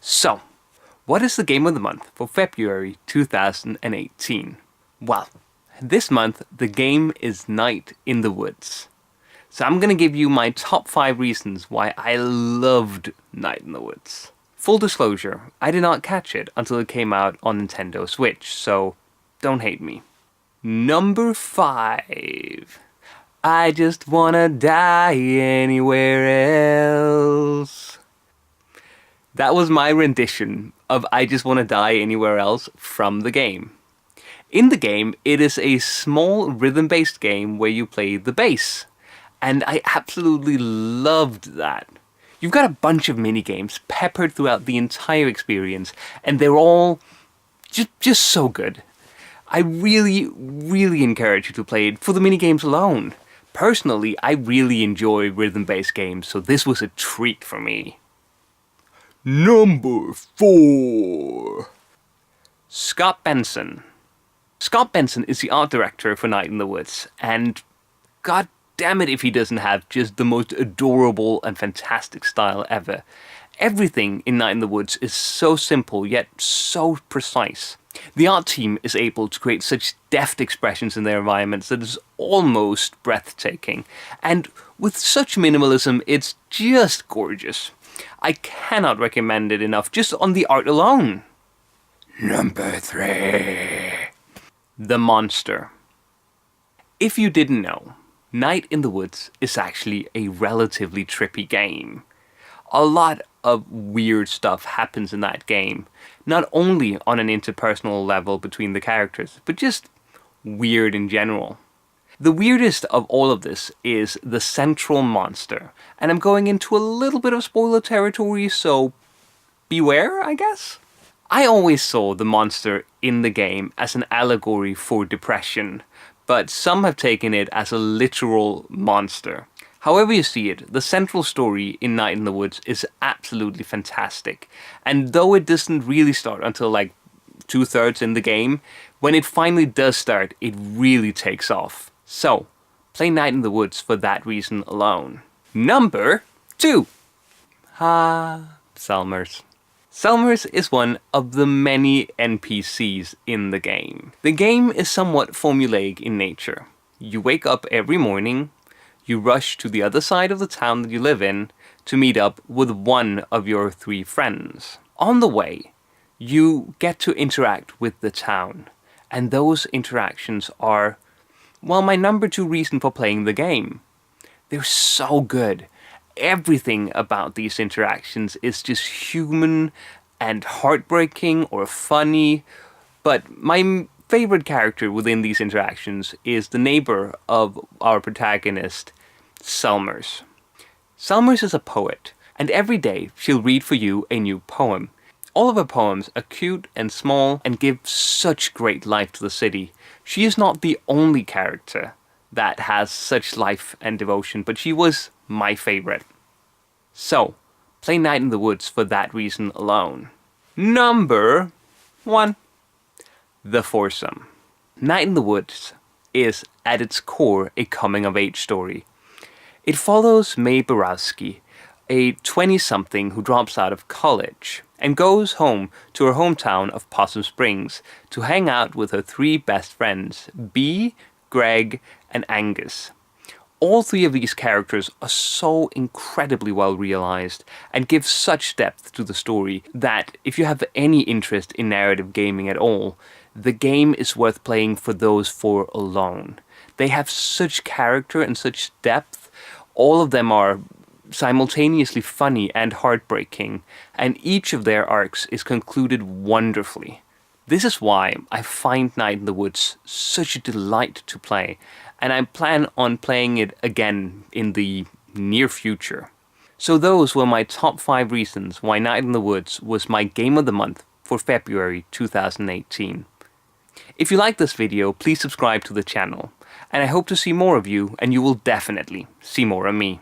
So, what is the game of the month for February 2018? Well, this month the game is Night in the Woods. So I'm gonna give you my top 5 reasons why I loved Night in the Woods. Full disclosure, I did not catch it until it came out on Nintendo Switch, so don't hate me. Number 5. I just wanna die anywhere else. That was my rendition of I Just Wanna Die Anywhere Else from the game. In the game, it is a small rhythm-based game where you play the bass. And I absolutely loved that. You've got a bunch of minigames peppered throughout the entire experience, and they're all just so good. I really encourage you to play it for the minigames alone. Personally, I really enjoy rhythm-based games, so this was a treat for me. Number 4. Scott Benson. Scott Benson is the art director for Night in the Woods, and god damn it if he doesn't have just the most adorable and fantastic style ever. Everything in Night in the Woods is so simple, yet so precise. The art team is able to create such deft expressions in their environments that is almost breathtaking. And with such minimalism, it's just gorgeous. I cannot recommend it enough, just on the art alone. Number 3. The Monster. If you didn't know, Night in the Woods is actually a relatively trippy game. A lot of weird stuff happens in that game, not only on an interpersonal level between the characters, but just weird in general. The weirdest of all of this is the central monster, and I'm going into a little bit of spoiler territory, so beware, I guess? I always saw the monster in the game as an allegory for depression, but some have taken it as a literal monster. However you see it, the central story in Night in the Woods is absolutely fantastic, and though it doesn't really start until like 2/3 in the game, when it finally does start, it really takes off. So, play Night in the Woods for that reason alone. Number 2. Selmers. Selmers is one of the many NPCs in the game. The game is somewhat formulaic in nature. You wake up every morning, you rush to the other side of the town that you live in to meet up with one of your 3 friends. On the way, you get to interact with the town, and those interactions are, well, my number 2 reason for playing the game. They're so good. Everything about these interactions is just human and heartbreaking or funny, but my favorite character within these interactions is the neighbor of our protagonist, Selmers. Selmers is a poet, and every day she'll read for you a new poem. All of her poems are cute and small and give such great life to the city. She is not the only character that has such life and devotion, but she was my favorite. So, play Night in the Woods for that reason alone. Number 1. The Foursome. Night in the Woods is, at its core, a coming-of-age story. It follows Mae Borowski, a 20-something who drops out of college and goes home to her hometown of Possum Springs to hang out with her 3 best friends, Bee, Greg, and Angus. All 3 of these characters are so incredibly well realized and give such depth to the story that if you have any interest in narrative gaming at all, the game is worth playing for those 4 alone. They have such character and such depth. All of them are simultaneously funny and heartbreaking, and each of their arcs is concluded wonderfully. This is why I find Night in the Woods such a delight to play, and I plan on playing it again in the near future. So those were my top 5 reasons why Night in the Woods was my game of the month for February 2018. If you like this video, please subscribe to the channel, and I hope to see more of you, and you will definitely see more of me.